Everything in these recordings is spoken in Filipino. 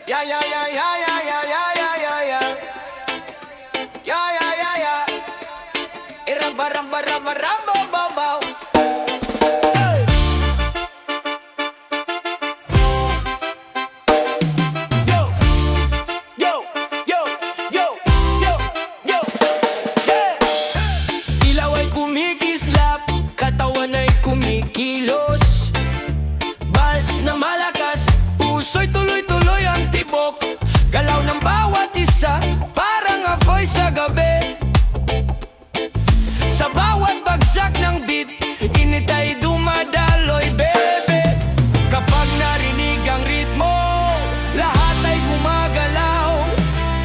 Yeah, yeah, yeah, yeah, yeah, yeah, yeah, yeah, yeah, yeah. Yeah, yeah, yeah, yeah. Iramba, ramba, ramba, ramba, bow, bow. Hey. Yo, yo, yo, yo, yo, yo, yeah. Ilaw ay kumikislap, katawan ay kumikilos. Bas na malakas, puso'y tuloy-tuloy ang tibok. Galaw ng bawat isa, parang apoy sa gabi. Sa bawat bagsak ng beat, init ay dumadaloy, bebe. Kapag narinig ang ritmo, lahat ay gumagalaw.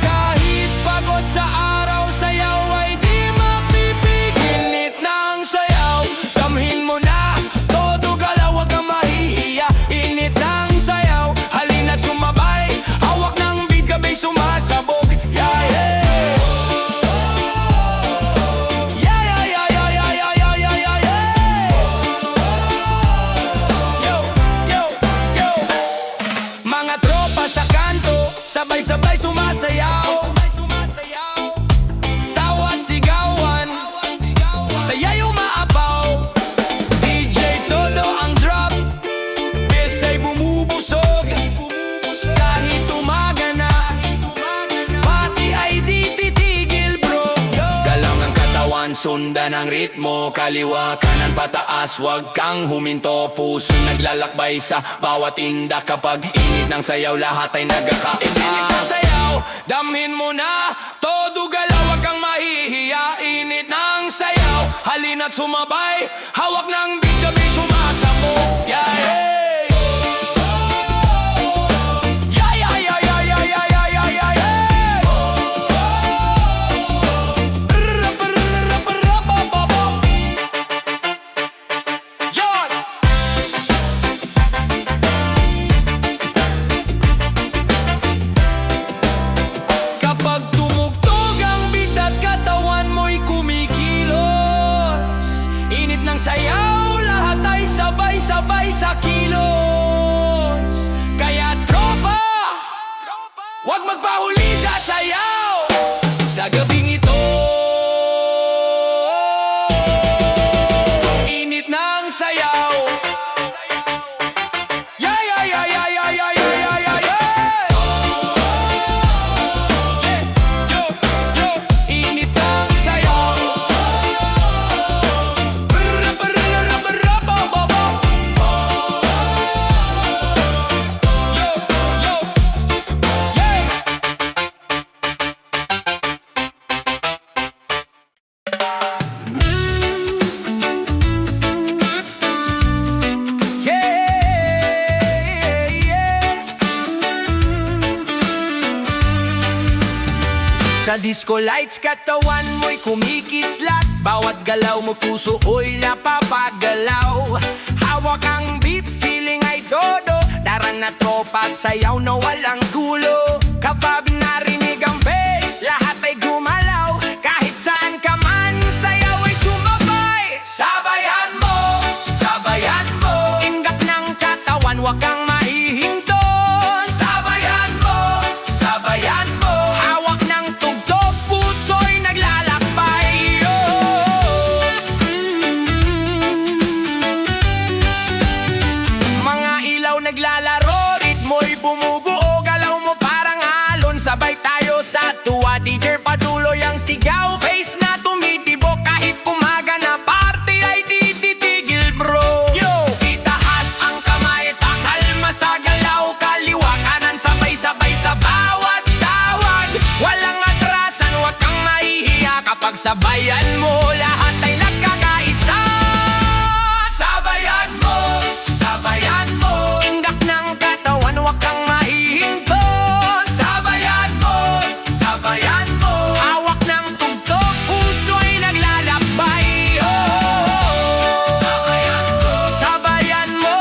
Kahit pagod sa araw, sayaw ay di mapipigil. Init ng sayaw, damhin mo na, todo galaw, wag kang mahihiya. Init ng sayaw, halina't sumabay, hawak ng beat, gabay sumasabog. Yeah, yeah. Mga tropa sa kanto, sabay-sabay sumasayaw. Tawa't sigawan, saya'y umaapaw. DJ todo ang drop, bass ay bumubusog. Kahit umaga na, pati ay di titigil, bro. Galang ang katawan, sundan ang ritmo. Kaliwa, kanan, pataas, wag kang huminto. Puso naglalakbay sa bawat tinda. Kapag init ng sayaw, lahat ay nagkakaisa. Init ng sayaw, damhin mo na, todo galaw, wag kang mahihiya. Init ng sayaw, halina't sumabay, hawak ng beat, gabi sumasabog. Yeah, yeah. Kapag tumugtog ang beat at katawan mo'y kumikilos, init ng sayaw, lahat ay sabay-sabay sa kilos. Kaya tropa, wag magpahuli sa sayaw sa gabing ito. Init ng sayaw. Yeah, yeah, yeah, yeah, yeah, yeah, yeah, yeah, yeah, yeah. Sa disco lights, katawan mo'y kumikislat. Bawat galaw mo, puso o'y napapagalaw. Hawak ang beat, feeling ay todo. Daran na tropa, sayaw na walang gulo. Kapag narinig ang bass, lahat ay gumalaw. Kahit saan ka man, sayaw ay sumabay. Sabayan mo, sabayan mo. Ingat ng katawan, wag kang mahihinto. Sabayan mo, sabayan mo. Hawak ng tugtog, puso'y naglalakbay. Mga ilaw naglalaro, ritmo'y bumubuo. Galaw mo parang alon, sabay tayo sa tuwa. DJ patuloy ang sigaw, bass na tumitibok. Kahit umaga na, party ay di titigil, bro. Yo, itaas ang kamay, kalma sa galaw. Kaliwa, kanan, sabay-sabay sa bawat tawag. Walang atrasan, wag kang mahihiya. Kapag sabayan mo, lahat ay nagkakaisa. Sabayan mo, sabayan mo. Indak ng katawan, wag kang mahihinto. Sabayan mo, sabayan mo. Hawak ng tugtog, puso'y naglalakbay. Sabayan mo, sabayan mo.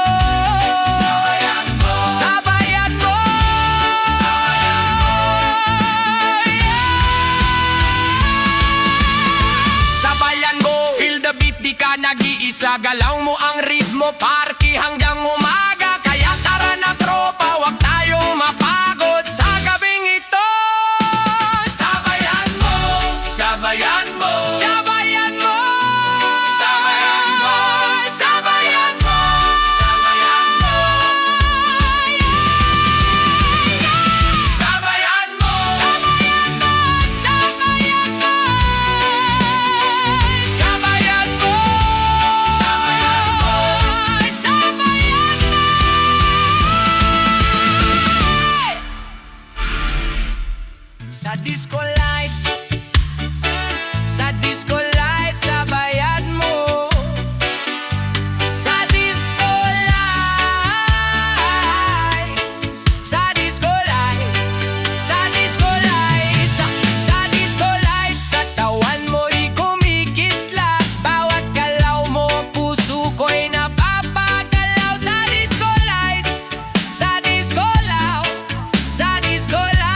Sabayan mo, sabayan mo. Sabayan disco lights, sa disco lights, sa bayad mo. Sa disco lights, sa disco lights, sa disco lights, sa disco lights, sa tawan mo'y kumikisla. Bawat galaw mo, puso ko'y napapagalaw. Sa disco lights, sa disco lights, sa disco lights.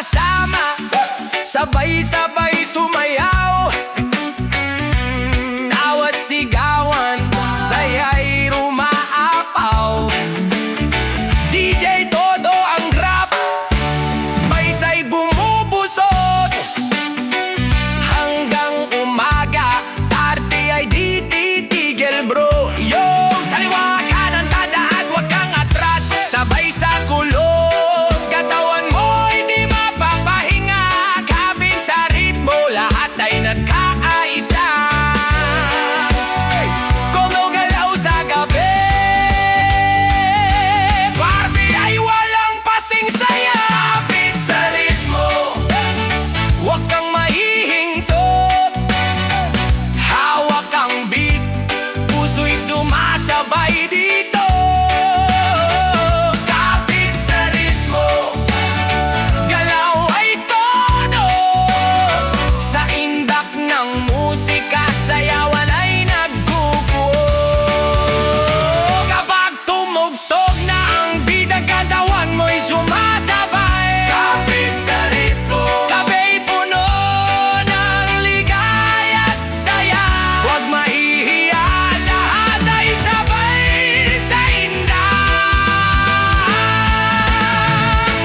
magkasama, sabay-sabay sumayaw, tawat sigawan, saya'y rumaapaw. DJ Todo ang rap, baysay bumubusog, hanggang umaga, tarte ay di titigil bro. Yo, kaliwa kanan tataas, wag kang atras, sabay sa kulog, katawan mo hindi mapapahinga, kapit sa ritmo, lahat ay nagkakaisa. Gumugalaw sa gabi, Barbie ay walang pasing saya, kapit sa ritmo, wag kang mahihinto, hawak ang beat, puso'y sumasabay dito. Kapit sa ritmo, galaw ay todo, sa indak ng musika, sayawan ay nagbubuo. Kapag tumugtog na ang beat, ang katawan mo'y sumasabay. Kapit sa ritmo, kabay puno ng ligaya at saya, huwag mahihiya, lahat ay sabay sa indak.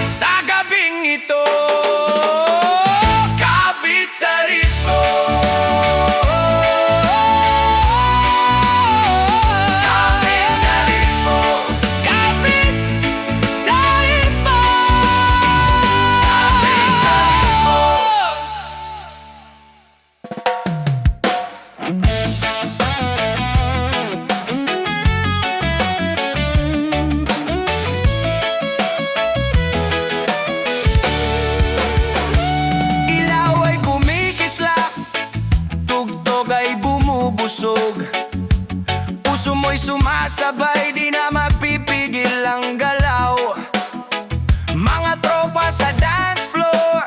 Sa gabing ito, kapit sa ritmo, kapit sa ritmo, kapit sa ritmo, kapit sa ritmo. Ilaw ay kumikislap, tugtog ay bumubusog, puso mo'y sumasabay, di na mapipigil ang galaw. Mga tropa sa dance floor,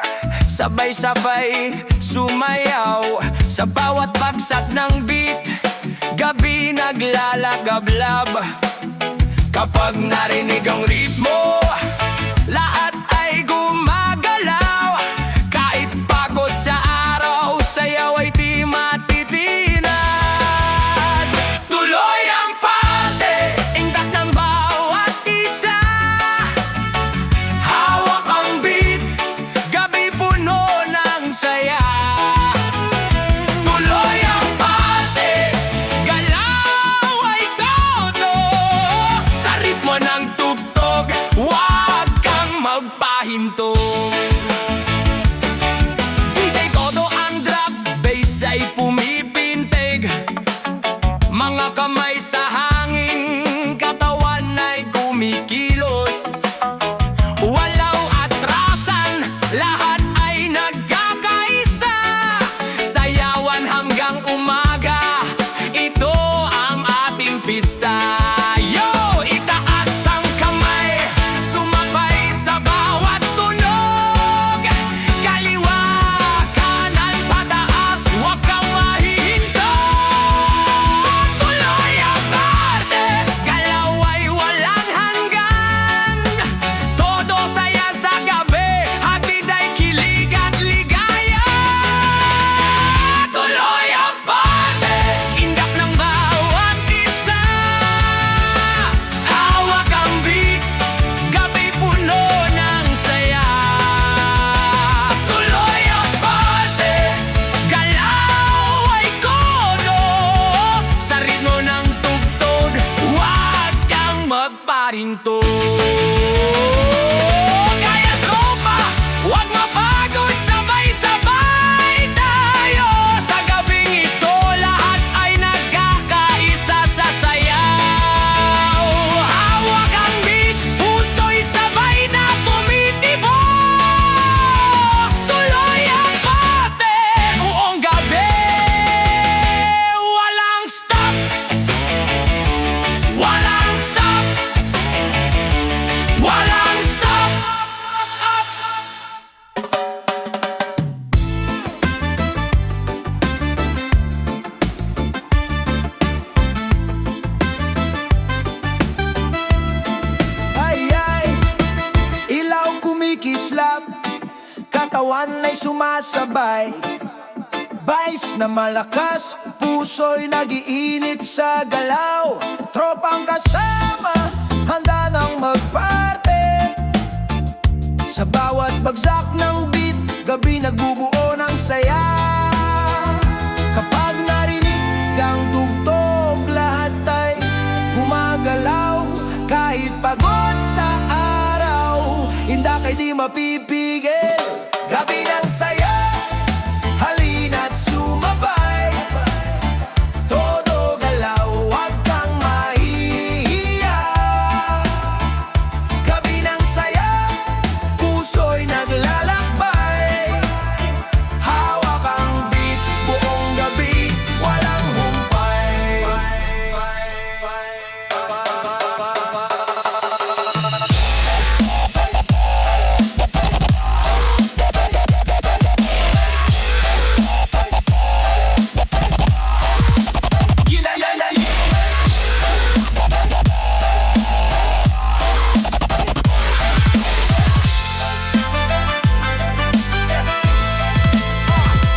sabay-sabay sumayaw, sa bawat bagsak ng beat, gabi naglalagablab. Kapag narinig ang ritmo, lahat ay gumagalaw, kahit pagod sa araw, sayaw ay di matitinag. Tuloy ang parte, indak ng bawat isa, hawak ang beat, gabi puno ng saya. Tuloy ang parte, galaw ay todo, sa ritmo ng tugtog, huwag kang magpahinto. DJ Todo ang drop, bass ay pumipintig, mga kamay sa hangin, katawan ay kumikilos, walaw atrasan, lahat ay nagkakaisa, sayawan hanggang umaga, ito ang ating pista. Yo, itaas ang kamay, sumabay sa bawat tunog, kaliwa, kanan, pataas, wag kang mahihinto. Tuloy ang parte, galaw ay walang hanggan, todo saya sa gabi, hatid ay kilig at ligaya. Tuloy ang parte, indak ng bawat isa, hawak ang beat, gabi puno ng saya. Tuloy ang parte, galaw ay todo, sa ritmo ng tugtog, huwag kang magparinto. Kaya tropa, huwag mapagod, sabay-sabay tayo, sa gabing ito, lahat ay nagkakaisa sa sayaw. Hawak ang beat, puso'y sabay na tumitibok, tuloy ang parte, buong gabi, walang stop, walang stop, walang stop. Ay, ay, ilaw kumikislap, katawan ay sumasabay. Vice na malakas, puso'y nag-iinit sa galaw. Tropang kasama, handa nang magparte. Sa bawat bagsak ng beat, gabi nagbubuo ng saya. Kapag narinig ang tugtog, lahat ay gumagalaw. Kahit pagod sa araw, hindi kayo di mapipigil. Gabi ng saya, halina't sumabay. Todo galaw, huwag kang mahihiya. Gabi ng saya, puso'y naglalakbay. Hawak ang beat, buong gabi, walang humpay.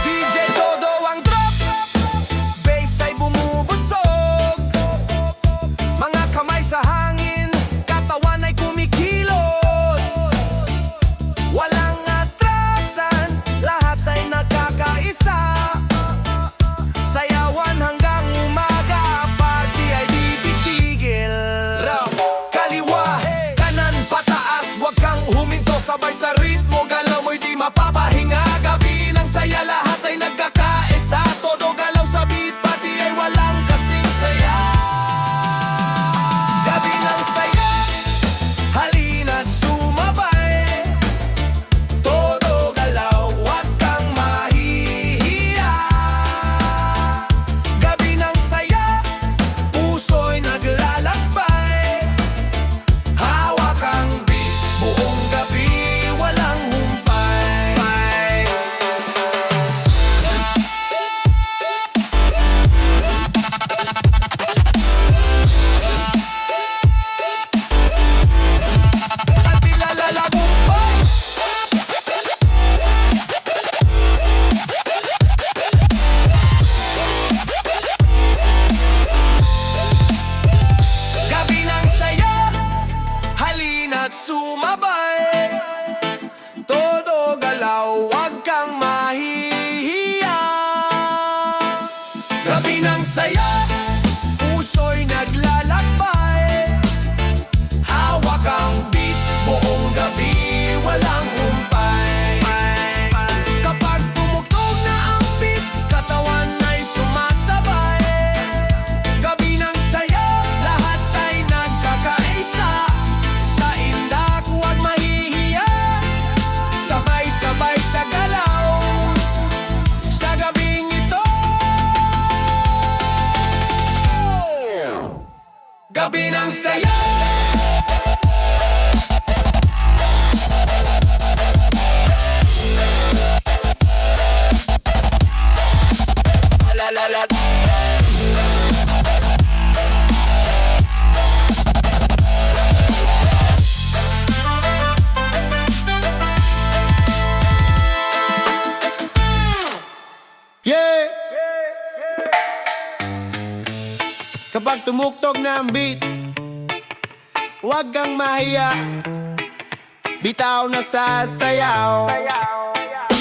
DJ Todo ang drop, bass ay bumubusog. Mga kamay sa hangin, katawan ay kumikilos. Walang atrasan, lahat ay nagkakaisa. Sayawan hanggang umaga, party ay di titigil. Kaliwa, kanan, pataas, huwag kang huminto. Sabay sa ritmo, galaw mo'y di mapapahinga. Gabi ng saya, lahat ay nagkakaisa. Todo galaw sa beat, pati ay walang kasing saya. Gabi ng saya, halina't sumabay. Todo galaw, huwag kang mahihiya. Gabi ng saya, puso'y naglalakbay. Hawak ang beat, buong gabi, walang humpay. At nilalalagumpay. Gabi ng saya, halina't sumabay. Todo galaw, huwag kang mahihiya. Gabi ng saya, puso'y naglalakbay. Hawak ang beat, buong gabi, walang humpay. Kapag tumugtog na ang beat, katawan ay sumasabay. Gabi ng saya, lahat ay nagkakaisa. Sa indak, huwag mahihiya. Sabay-sabay sa galaw, sa gabing ito. Gabi ng saya. La la la. Yeah! Kapag tumugtog na ang beat, huwag kang mahiya. Bitaw na sasayaw.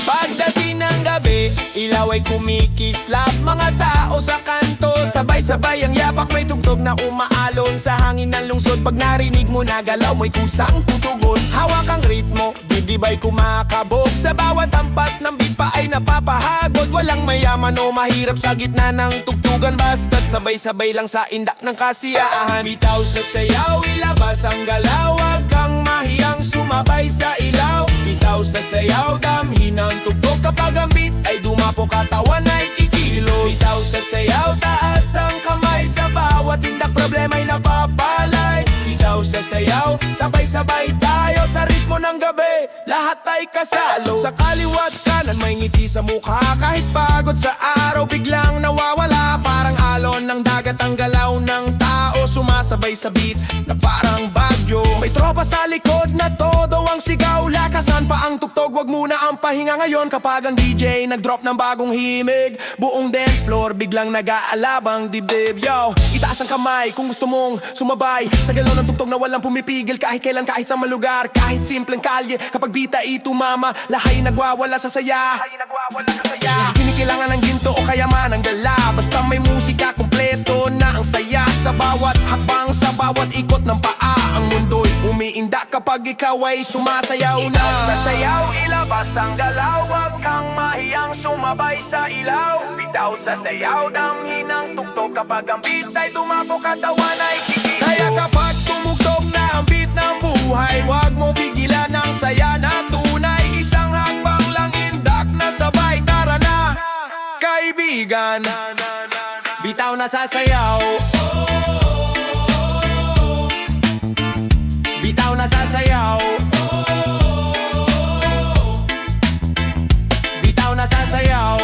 Pagdating ng gabi, ilaw ay kumikislap. Mga tao sa kanto, sabay-sabay ang yapak. May tugtog na umaalon sa hangin ng lungsod. Pag narinig mo na galaw, mo'y kusang tutugon. Hawak ang ritmo, dibdibay kumakabog. Sa bawat hampas ng beat pa ay napapahagod. Walang mayaman o mahirap sa gitna ng tugtugan. Basta't sabay-sabay lang sa indak ng kasiyaan. Bitaw sa sayaw, ilabas ang galaw. Huwag kang mahiyang sumabay sa ilaw. Bitaw sa sayaw, damhin ang tugtog. Kapag ang beat ay dumapo, katawan ay kikilo. Bitaw sa sayaw, taas ang kamay. Sa bawat indak, problema'y napapalay. Bitaw sa sayaw, sabay-sabay tayo. Sa ritmo ng gabi, lahat ay kasalo. Sa kaliwat kanan, may ngiti sa mukha. Kahit pagod sa araw, biglang nawawala. Parang alon ng dagat ang galaw ng tao. Sumasabay sa beat na parang bagyo. May tropa sa likod na todo ang sigaw. Lakasan pa ang tugtog, wag muna ang pahinga ngayon. Kapag ang DJ nag-drop ng bagong himig, buong dance floor biglang nag-aalabang dibdib. Yo, itaas ang kamay kung gusto mong sumabay sa galaw ng tugtog na walang pumipigil. Kahit kailan, kahit sa malugar, kahit simpleng kalye. Kapag bita itumama, lahay nagwawala sa saya. Kinikilangan ng ginto o kayaman ng dala, basta may musika, kumpleto na ang saya. Sa bawat hakbang, sa bawat ikot ng paa, ang mundo'y umiinda kapag ikaw ay sumasayaw na. Sa sayaw, ilabas ang galaw. Huwag kang mahiyang sumabay sa ilaw. Bitaw sa sayaw, damhin ang tugtog. Kapag ang beat ay tumapo, katawan ay kikilo. Kaya kapag tumugtog na ang beat ng buhay, wag mong pigilan ang saya na tunay. Isang hakbang lang indak na sabay. Tara na, kaibigan, bitaw na sa sayaw. Bitaw na sa sayaw. Bitaw na sa sayaw.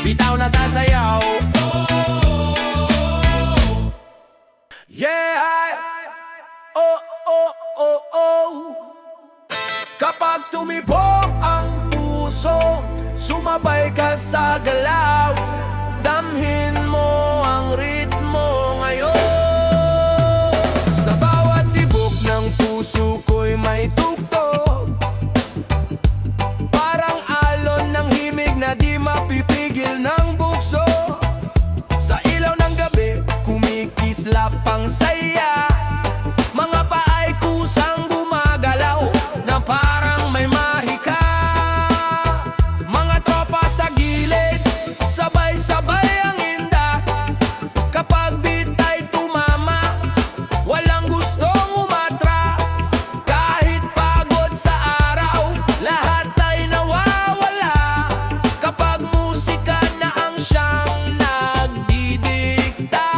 Bitaw na sa sayaw. Yeah. Oh, oh, oh, oh. Kapag tumibok ang puso, sumabay ka sa galaw. Damhin mo ang ritmo ngayon. Sa bawat tibok ng puso ko'y may tugtog, parang alon ng himig na di mapipigil ng bukso. Sa ilaw ng gabi, kumikislap ang saya. Mga paay kusang gumagalaw na parang may mahika. Mga tropa sa gilid, sabay-sabay ang inda. Kapag beat ay tumama, walang gustong umatras. Kahit pagod sa araw, lahat ay nawawala. Kapag musika na ang siyang nagdidikta.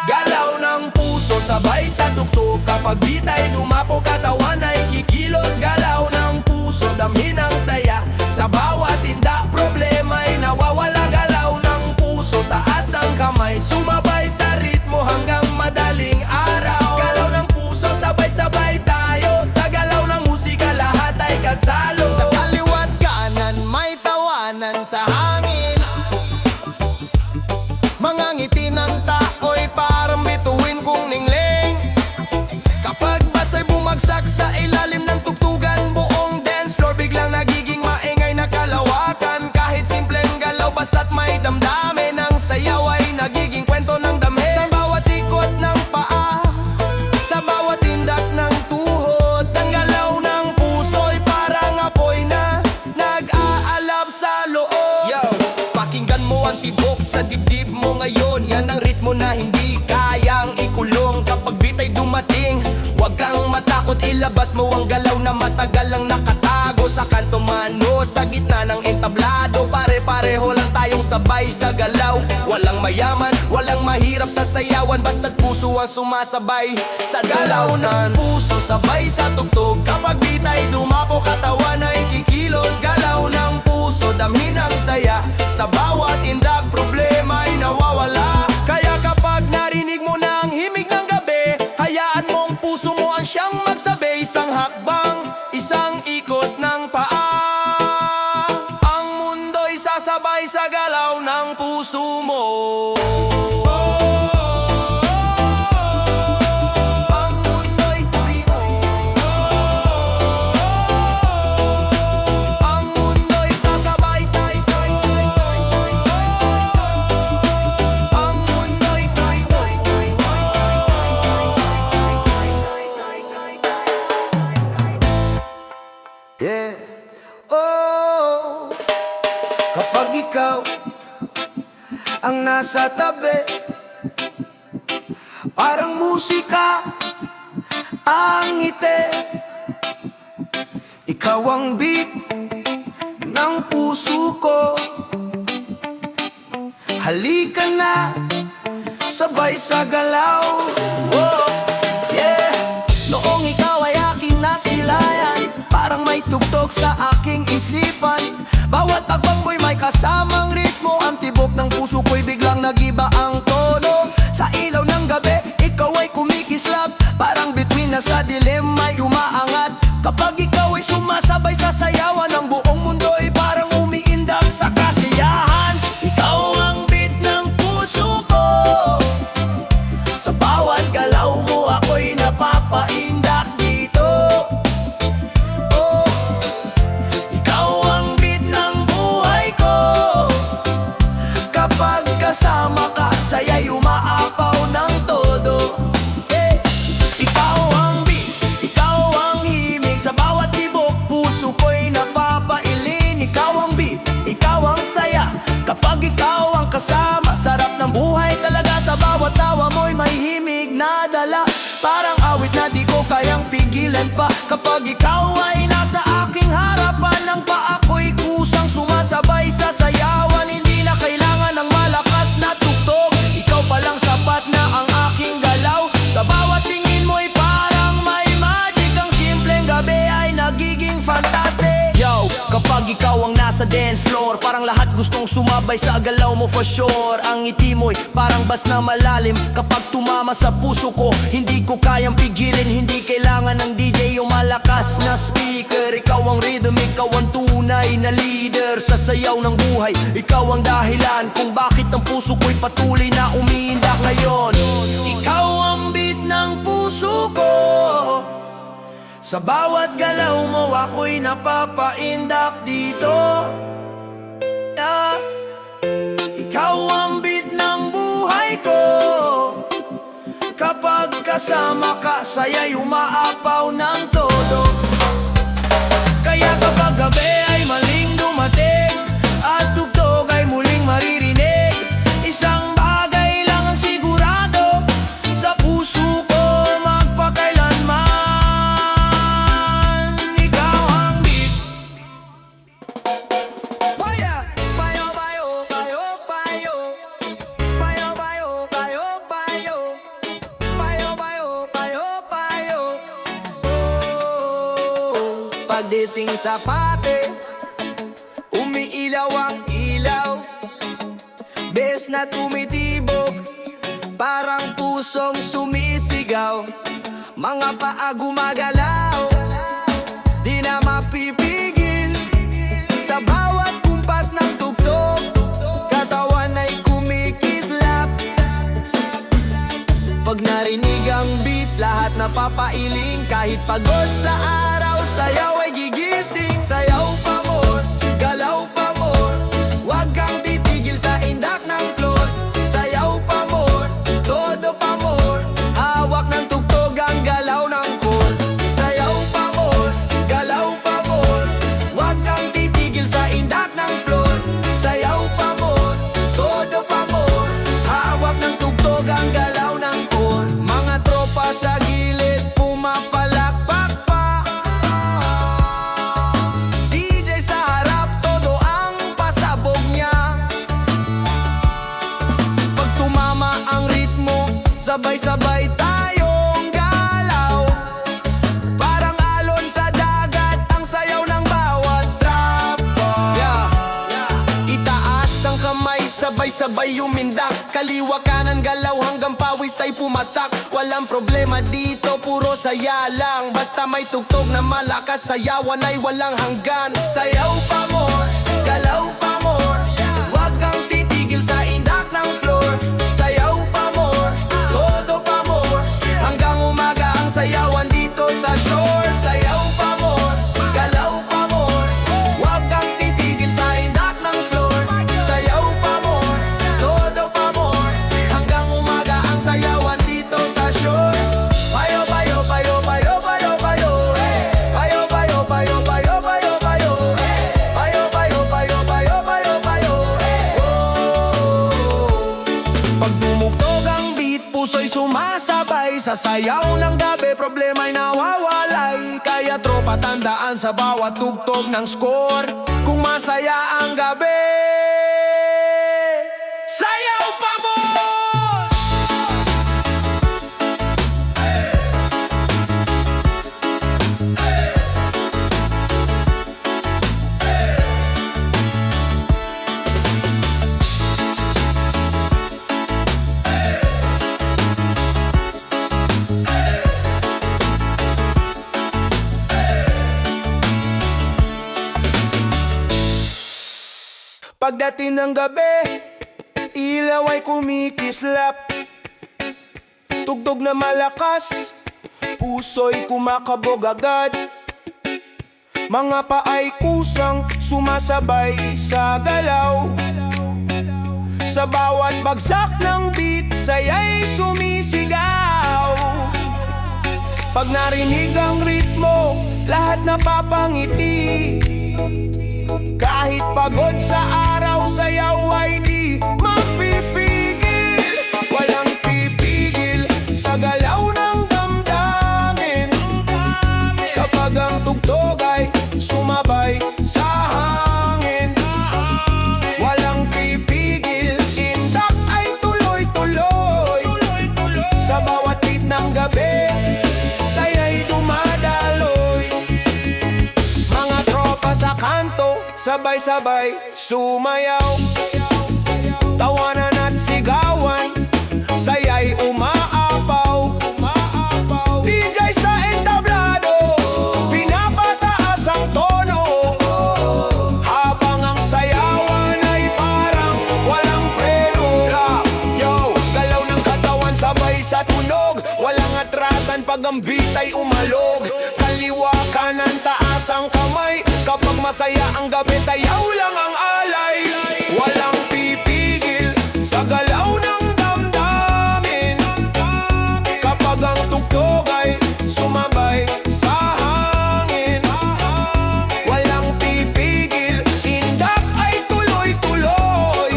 Galaw ng puso, sabay sa tugtog. Kapag beat ay dumapo, katawan ay kikilos. Galaw ng puso, damhin ang saya. Sa bawat tinda, problema ay nawawala. Galaw ng puso, taas ang kamay. Sumabay sa ritmo hanggang madaling araw. Galaw ng puso, sabay-sabay tayo. Sa galaw ng musika, lahat ay kasalo. Sa kaliwat kanan, may tawanan sa hangin. Mga ngiti ng tao'y parang bituin kong ningling. Kapag basa'y bumagsak sa ilalim ng tugtugan, buong dance floor biglang nagiging maingay na kalawakan. Kahit simpleng galaw, basta't may damdamin, ang sayaw ay nagiging kwento ng dami. Sa bawat ikot ng paa, sa bawat tindak ng tuhod, ang galaw ng puso'y parang apoy na nag-aalab sa loob. Yo, pakinggan mo ang tibok sa dibdib mo ngayon. Yan ang ritmo na hindi kayang ikulong. Kapag beat ay dumating, huwag kang matakot, ilabas mo ang galaw na matagal lang nakatago sa kanto mano, sa gitna ng entablado. Pare-pareho lang tayong sabay sa galaw. Walang mayaman, walang mahirap sa sayawan, basta't puso ang sumasabay sa galaw ng puso, sabay sa tugtog. Kapag beat ay dumapo, katawan ay kikilos. Galaw ng puso, damhin ang saya. Sa bawat indak, problema ay nawawala. Kaya kapag narinig mo na ang himig ng gabi, hayaan mong puso mo ang siyang magsabi. Isang hakbang, isang ikot ng paa, ang mundo'y sasabay sa galaw ng puso mo. Ang mundo'y tuyo. Ang mundo'y sasabay tayo. Ang mundo'y tuyo. Yeah. Oh, kapag ikaw ang nasa tabi, parang musika ang ngiti. Ikaw ang beat ng puso ko. Halika na, sabay sa galaw. Oh, yeah. Noong ikaw ay aking nasilayan, parang may tugtog sa aking isipan. Bawat tagbang mo'y may kasamang ritmo. Ang tibok ng puso ko'y biglang nagiba ang tono. Sa ilaw ng gabi, ikaw ay kumikislap. Para Kapag ikaw ay sumasabay sa sayawan, ang buong mundo ay parang umiindak sa kasiyahan. Ikaw ang beat ng puso ko, sa bawat galaw mo ako'y napapaindak dito. Oh, ikaw ang beat ng buhay ko, kapag kasama ka, saya'y umaapaw ng todo. Ikaw ang beat, ikaw ang himig, sa bawat tibok puso ko'y napapailin. Ikaw ang beat, ikaw ang saya, kapag ikaw ang kasama, sarap ng buhay talaga. Sa bawat tawa mo'y may himig na dala, parang awit na di ko kayang pigilan pa. Kapag ikaw ay nasa aking harapan, ang paa ko'y kusang sumasabay sa sayawan. Hindi na kailangan ng malakas na tugtog, ikaw palang sapat na ang aking galaw. Sa bawat tingin mo'y parang may magic, ang simpleng gabi ay nagiging fantastic. Yo, kapag ikaw ang nasa dance floor, parang lahat gustong sumabay sa galaw mo for sure. Ang ngiti mo'y parang bas na malalim, kapag tumama sa puso ko, hindi ko kayang pigilin. Hindi kailangan ng DJ yung malakas na speaker. Ikaw ang rhythm, ikaw ang tunay na leader sa sayaw ng buhay. Ikaw ang dahilan kung bakit ang puso ko'y patuloy na umiindak ngayon. Ikaw ang beat ng puso ko, sa bawat galaw mo ako'y napapaindak dito. Ikaw ang beat ng buhay ko, kapag kasama ka, saya'y umaapaw ng todo. Kaya kapag gabi ay maling dumating, at tugtog ay muling maririnig, isang bagay lang ang sigurado sa puso ko magpakailanman. Ikaw ang beat. Paya, payo, payo, payo, payo. Payo, payo, payo, payo. Payo, payo, payo, payo. Oh, pagdating sa pate, umiilaw ang ilaw, bes na tumitibok, parang pusong sumisigaw. Mga paa gumagalaw, di na mapipigil, sa bawat kumpas ng tugtog, katawan ay kumikislap. Pag narinig ang beat, lahat napapailing. Kahit pagod sa araw, sayaw ay gigising. Sayaw pa more, galaw pa more, wag kang titigil sa indak ng floor. Sayaw pa more, todo pa more, hawak ng tugtog ang galaw ng core. Sayaw pa more, galaw pa more, wag kang titigil sa indak ng floor. Sayaw pa more, todo pa more, hawak ng tugtog ang galaw ng core. Mga tropa sa gilid, pumapalakpak pa, DJ sa harap, todo ang pasabog niya. Pag tumama ang ritmo, sabay-sabay tayong galaw, parang alon sa dagat ang sayaw ng bawat tropa. Itaas ang kamay, sabay-sabay umindak, kaliwa kanan galaw hanggang pawis ay pumatak. Walang problema dito, puro saya lang, basta may tugtog na malakas, sayawan ay walang hanggan. Sayaw pa more, galaw pa more, wag kang titigil sa indak ng floor. Sayaw pa more, todo pa more, hanggang umaga ang sayawan dito sa shore. Sayaw pa more, galaw pa more, wag kang titigil sa indak ng floor. Sayaw pa more, todo pa more, hanggang umaga ang sayawan dito sa shore. Payo, payo, payo, payo, payo, payo. Payo, payo, payo, payo, payo, payo. Payo, payo, payo, payo, payo, payo. Oh. Pag tumugtog ang beat, puso'y sumasabay sa sayaw ng gabi, problema'y nawawalay. Kaya tropa, tandaan sa bawat tugtog ng score, kung masaya ang gabi, sayaw pa more! Pagdating ng gabi, ilaw ay kumikislap. Tugtog na malakas, puso'y kumakabog agad. Mga paay kusang sumasabay sa galaw. Sa bawat bagsak ng beat, saya'y sumisigaw. Pag narinig ang ritmo, lahat napapangiti. Kahit pagod sa araw, sayaw ay di mapipigil. Walang pipigil sa galaw ng damdamin. Kapag ang tugtog ay sumabay sa hangin. Walang pipigil, indak ay tuloy-tuloy. Sa bawat beat ng gabi, saya'y dumadaloy. Mga tropa sa kanto, sabay-sabay sumayaw. Tawanan at sigawan, saya'y umaapaw. DJ sa entablado, pinapataas ang tono. Habang ang sayawan ay parang walang preno. Yo, galaw ng katawan sabay sa tunog. Walang atrasan pag ang beat ay umalog. Kaliwa, kanan, taas ang kamay. Kapag masaya ang gabi, sayaw lang ang alay. Walang pipigil sa galaw ng damdamin. Kapag ang tugtog ay sumabay sa hangin. Walang pipigil, indak ay tuloy-tuloy.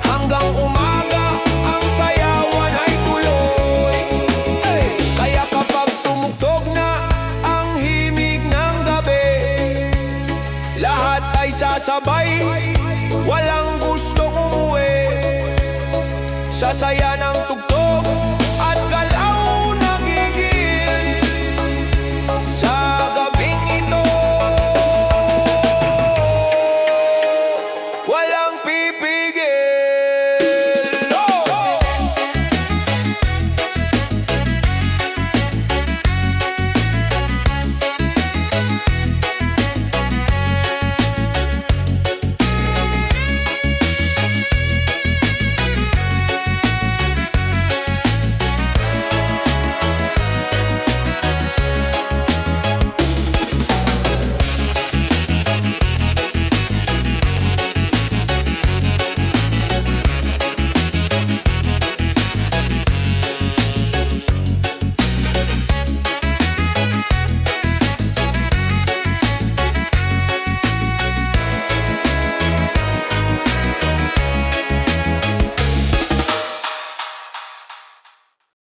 Hanggang umaga, ang sayawan ay tuloy. Kaya kapag tumugtog na ang himig ng gabi, lahat ay sasabay, walang gustong umuwi. Sasaya